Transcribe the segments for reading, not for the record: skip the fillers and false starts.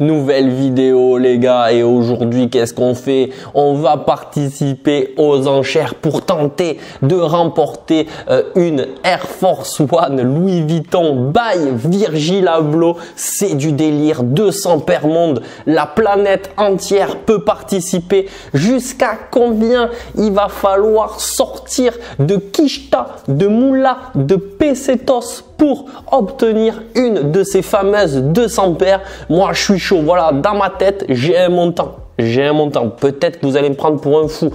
Nouvelle vidéo les gars, et aujourd'hui qu'est-ce qu'on fait? On va participer aux enchères pour tenter de remporter une Air Force One Louis Vuitton by Virgil Abloh. C'est du délire, 200 paires monde, la planète entière peut participer. Jusqu'à combien il va falloir sortir de Kishta, de Moula, de Pesetos pour obtenir une de ces fameuses 200 paires? Moi, je suis chaud. Voilà, dans ma tête, j'ai un montant. Peut-être que vous allez me prendre pour un fou.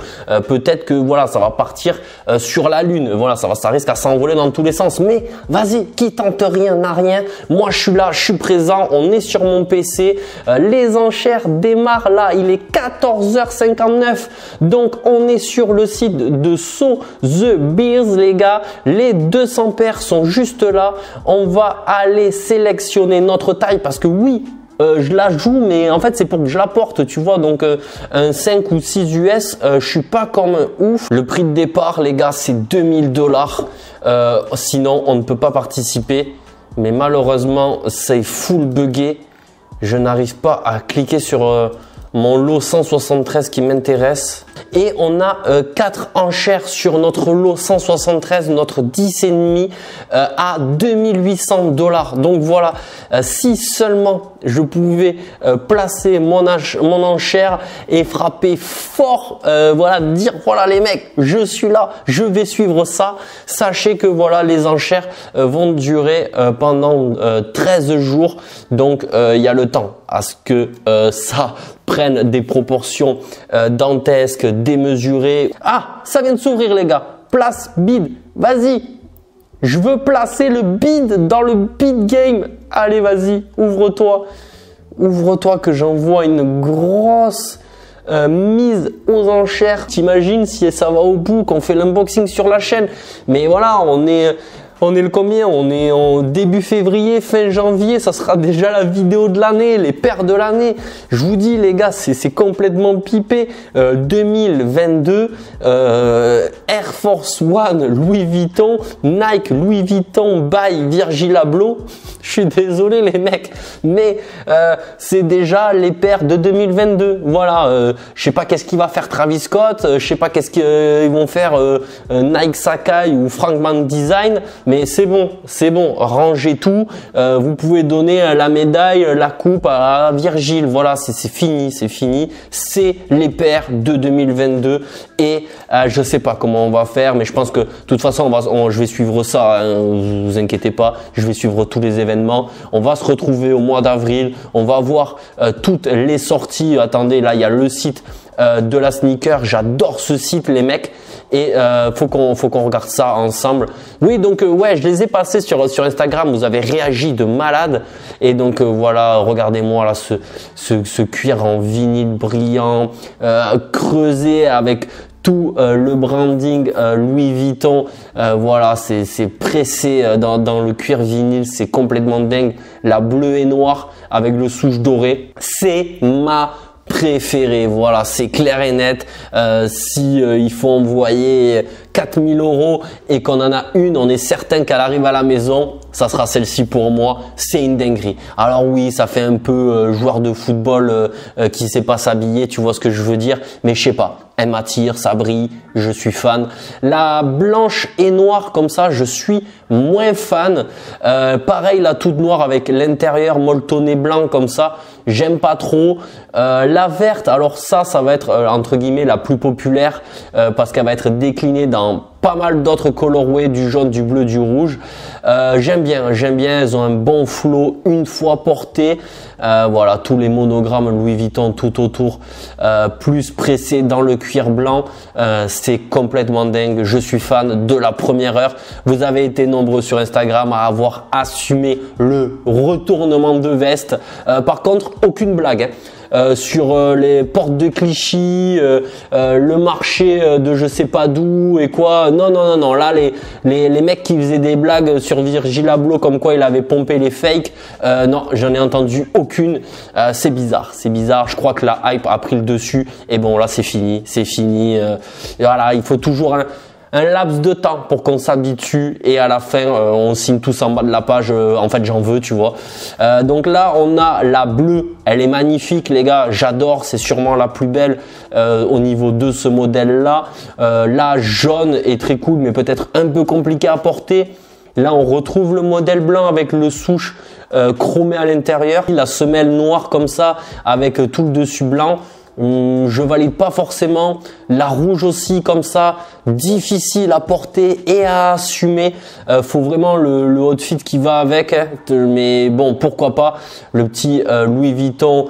Peut-être que voilà, ça va partir sur la lune. Voilà, ça risque à s'envoler dans tous les sens. Mais vas-y, qui tente rien n'a rien. Moi, je suis là, je suis présent. On est sur mon PC. Les enchères démarrent là. Il est 14h59. Donc, on est sur le site de So The Beers, les gars. Les 200 paires sont juste là. On va aller sélectionner notre taille parce que oui, je la joue, mais en fait c'est pour que je la porte, tu vois. Donc un 5 ou 6 US, je suis pas comme un ouf. Le prix de départ, les gars, c'est $2000. Sinon, on ne peut pas participer. Mais malheureusement, c'est full buggé. Je n'arrive pas à cliquer sur mon lot 173 qui m'intéresse. Et on a 4 enchères sur notre lot 173, notre 10,5 à $2800. Donc voilà, si seulement je pouvais placer mon enchère et frapper fort, voilà, dire voilà les mecs, je suis là, je vais suivre ça. Sachez que voilà, les enchères vont durer pendant 13 jours. Donc il y a le temps à ce que ça prenne des proportions dantesques, démesurées. Ah, ça vient de s'ouvrir les gars. Place bid. Vas-y. Je veux placer le bid dans le bid game. Allez, vas-y. Ouvre-toi. Ouvre-toi que j'envoie une grosse mise aux enchères. T'imagines si ça va au bout, qu'on fait l'unboxing sur la chaîne. Mais voilà, on est le combien? On est en début février, fin janvier, ça sera déjà la vidéo de l'année, les paires de l'année. Je vous dis les gars, c'est complètement pipé. 2022, Air Force One Louis Vuitton, Nike Louis Vuitton by Virgil Abloh. Je suis désolé les mecs, mais c'est déjà les paires de 2022. Voilà, je sais pas qu'est-ce qu'il va faire Travis Scott, je sais pas qu'est-ce qu'ils vont faire Nike Sakai ou Frankman Design. Mais c'est bon, rangez tout. Vous pouvez donner la médaille, la coupe à Virgile. Voilà, c'est fini. C'est les paires de 2022 et je sais pas comment on va faire, mais je pense que de toute façon, je vais suivre ça. Hein, vous inquiétez pas, je vais suivre tous les événements. On va se retrouver au mois d'avril. On va voir toutes les sorties. Attendez, là, il y a le site de la sneaker. J'adore ce site, les mecs. Et faut qu'on regarde ça ensemble. Oui, donc ouais, je les ai passés sur Instagram. Vous avez réagi de malade. Et donc voilà, regardez-moi là ce cuir en vinyle brillant, creusé avec tout le branding Louis Vuitton. Voilà, c'est pressé dans le cuir vinyle, c'est complètement dingue. La bleue et noire avec le souche doré, c'est ma préféré. Voilà, c'est clair et net. Si il faut envoyer 4000 € et qu'on en a une, on est certain qu'elle arrive à la maison, ça sera celle-ci pour moi. C'est une dinguerie. Alors oui, ça fait un peu joueur de football qui sait pas s'habiller, tu vois ce que je veux dire, mais je sais pas, elle m'attire, ça brille, je suis fan. La blanche et noire comme ça, je suis moins fan. Pareil, la toute noire avec l'intérieur molletonné blanc comme ça, j'aime pas trop. La verte, alors ça va être entre guillemets la plus populaire parce qu'elle va être déclinée dans pas mal d'autres colorways, du jaune, du bleu, du rouge. J'aime bien, elles ont un bon flow une fois portées. Voilà, tous les monogrammes Louis Vuitton tout autour, plus pressé dans le cuir blanc. C'est complètement dingue, je suis fan de la première heure. Vous avez été nombreux sur Instagram à avoir assumé le retournement de veste. Par contre, aucune blague, hein. Sur les portes de Clichy, le marché de je sais pas d'où et quoi. Non. Là, les mecs qui faisaient des blagues sur Virgil Abloh comme quoi il avait pompé les fakes. Non, j'en ai entendu aucune. C'est bizarre. Je crois que la hype a pris le dessus. Et bon, là, c'est fini. Voilà, il faut toujours un laps de temps pour qu'on s'habitue et à la fin on signe tous en bas de la page en fait j'en veux, tu vois. Donc là on a la bleue, elle est magnifique les gars, j'adore, c'est sûrement la plus belle au niveau de ce modèle là. La jaune est très cool mais peut-être un peu compliqué à porter. Là on retrouve le modèle blanc avec le souche chromé à l'intérieur, la semelle noire comme ça avec tout le dessus blanc. Je valide pas forcément. La rouge aussi comme ça, difficile à porter et à assumer. Faut vraiment le outfit qui va avec, hein. Mais bon, pourquoi pas. Le petit Louis Vuitton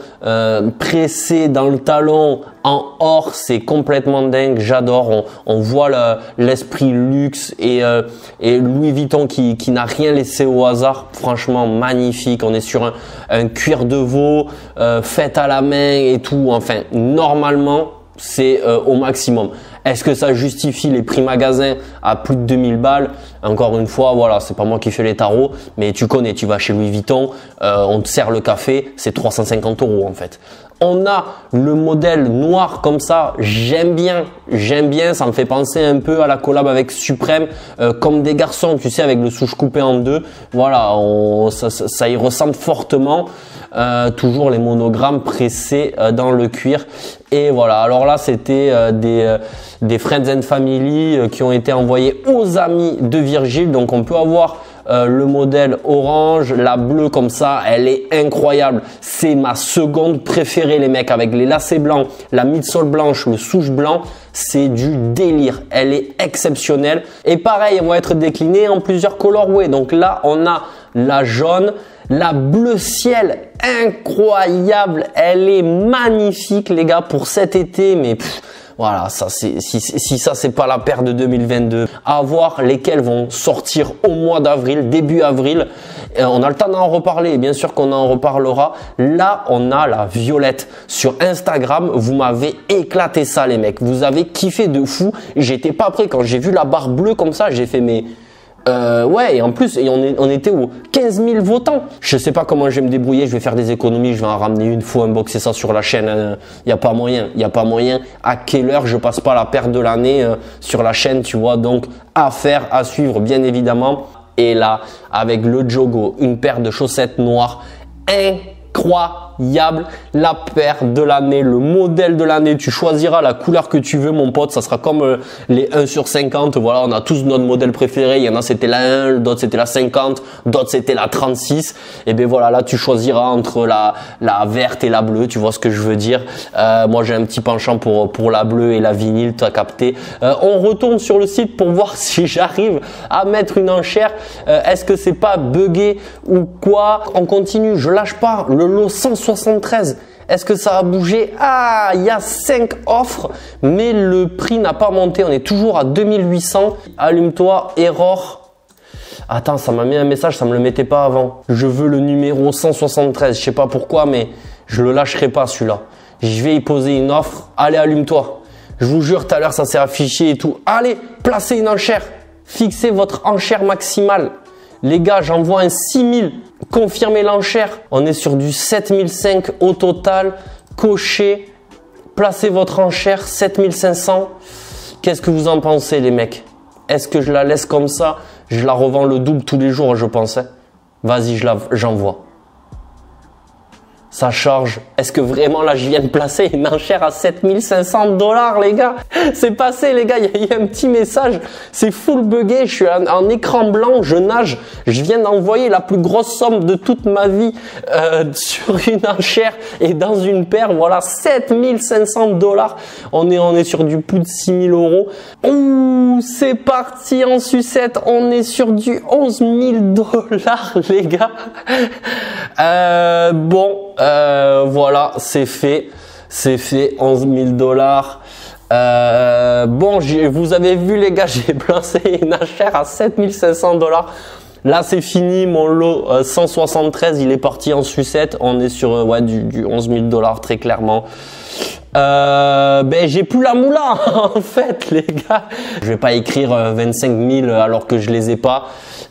pressé dans le talon en or, c'est complètement dingue. J'adore. On voit l'esprit luxe et Louis Vuitton qui n'a rien laissé au hasard. Franchement magnifique. On est sur un cuir de veau fait à la main et tout. Enfin, normalement, c'est au maximum. Est-ce que ça justifie les prix magasins à plus de 2000 balles? Encore une fois, voilà, c'est pas moi qui fais les tarots, mais tu connais, tu vas chez Louis Vuitton, on te sert le café, c'est 350 € en fait. On a le modèle noir comme ça, j'aime bien, ça me fait penser un peu à la collab avec Suprême, comme des garçons, tu sais, avec le souche coupé en deux. Voilà, ça y ressemble fortement. Toujours les monogrammes pressés dans le cuir. Et voilà, alors là c'était des Friends and Family qui ont été envoyés aux amis de Virgile. Donc on peut avoir le modèle orange, la bleue comme ça, elle est incroyable. C'est ma seconde préférée les mecs, avec les lacets blancs, la midsole blanche, le souche blanc. C'est du délire, elle est exceptionnelle. Et pareil, elle va être déclinée en plusieurs colorways. Donc là on a la jaune, la bleu ciel, incroyable, elle est magnifique les gars pour cet été, mais voilà, ça c'est si ça c'est pas la paire de 2022, à voir lesquelles vont sortir au mois d'avril, début avril. On a le temps d'en reparler, bien sûr qu'on en reparlera. Là, on a la violette sur Instagram. Vous m'avez éclaté ça les mecs, vous avez kiffé de fou. J'étais pas prêt quand j'ai vu la barre bleue comme ça, j'ai fait mais ouais, et en plus, on était aux 15 000 votants. Je sais pas comment je vais me débrouiller, je vais faire des économies, je vais en ramener une fois, unboxer ça sur la chaîne. Y a pas moyen, À quelle heure je passe pas la paire de l'année sur la chaîne, tu vois. Donc, à faire, à suivre, bien évidemment. Et là, avec le Jogo, une paire de chaussettes noires, incroyable, la paire de l'année, le modèle de l'année. Tu choisiras la couleur que tu veux mon pote, ça sera comme les 1 sur 50. Voilà, on a tous notre modèle préféré. Il y en a c'était la 1, d'autres c'était la 50, d'autres c'était la 36. Et bien voilà, là tu choisiras entre la verte et la bleue, tu vois ce que je veux dire. Moi j'ai un petit penchant pour la bleue et la vinyle, tu as capté. On retourne sur le site pour voir si j'arrive à mettre une enchère. Est-ce que c'est pas buggé ou quoi? On continue, je lâche pas. Le lot 173. Est-ce que ça a bougé? Ah, il y a 5 offres, mais le prix n'a pas monté. On est toujours à 2800. Allume-toi, erreur. Attends, ça m'a mis un message, ça me le mettait pas avant. Je veux le numéro 173. Je sais pas pourquoi, mais je le lâcherai pas celui-là. Je vais y poser une offre. Allez, allume-toi. Je vous jure, tout à l'heure, ça s'est affiché et tout. Allez, placez une enchère. Fixez votre enchère maximale. Les gars, j'envoie un 6000. Confirmez l'enchère. On est sur du 7005 au total. Cochez. Placez votre enchère. 7500. Qu'est-ce que vous en pensez, les mecs? Est-ce que je la laisse comme ça? Je la revends le double tous les jours, je pensais. Vas-y, j'envoie. Ça charge. Est-ce que vraiment là je viens de placer une enchère à 7500 $, les gars? C'est passé, les gars. Il y a un petit message. C'est full buggé. Je suis en écran blanc. Je nage. Je viens d'envoyer la plus grosse somme de toute ma vie sur une enchère et dans une paire. Voilà, 7500 $. On est sur du plus de 6000 €. Ouh, c'est parti en sucette. On est sur du 11 000 $, les gars. Bon. Voilà, c'est fait, 11 000 $. Bon, vous avez vu les gars, j'ai placé une enchère à 7500 $. Là, c'est fini, mon lot 173, il est parti en sucette. On est sur ouais, du 11 000 $ très clairement. Ben j'ai plus la moula en fait les gars. Je vais pas écrire 25 000 alors que je les ai pas.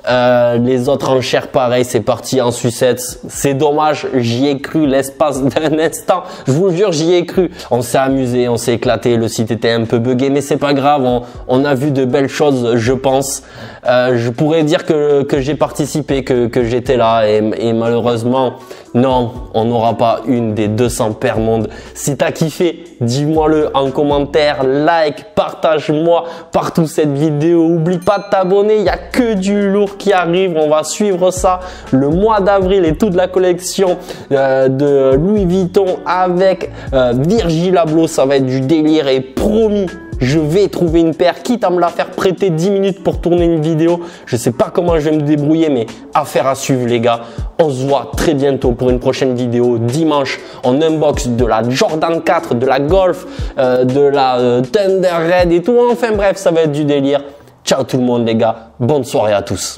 Les autres enchères, pareil, c'est parti en sucette. C'est dommage, j'y ai cru l'espace d'un instant. Je vous jure, j'y ai cru. On s'est amusé, on s'est éclaté. Le site était un peu buggé, mais c'est pas grave. On a vu de belles choses, je pense. Je pourrais dire que j'ai participé, que j'étais là, et malheureusement, non, on n'aura pas une des 200 paires monde. Si t'as kiffé, dis-moi-le en commentaire, like, partage-moi partout cette vidéo. Oublie pas de t'abonner, il y a que du lourd qui arrive. On va suivre ça le mois d'avril et toute la collection de Louis Vuitton avec Virgil Abloh. Ça va être du délire et promis, je vais trouver une paire, quitte à me la faire prêter 10 minutes pour tourner une vidéo. Je sais pas comment je vais me débrouiller, mais affaire à suivre les gars. On se voit très bientôt pour une prochaine vidéo. Dimanche, on unbox de la Jordan 4, de la Golf, de la Thunder Red et tout. Enfin bref, ça va être du délire. Ciao tout le monde les gars. Bonne soirée à tous.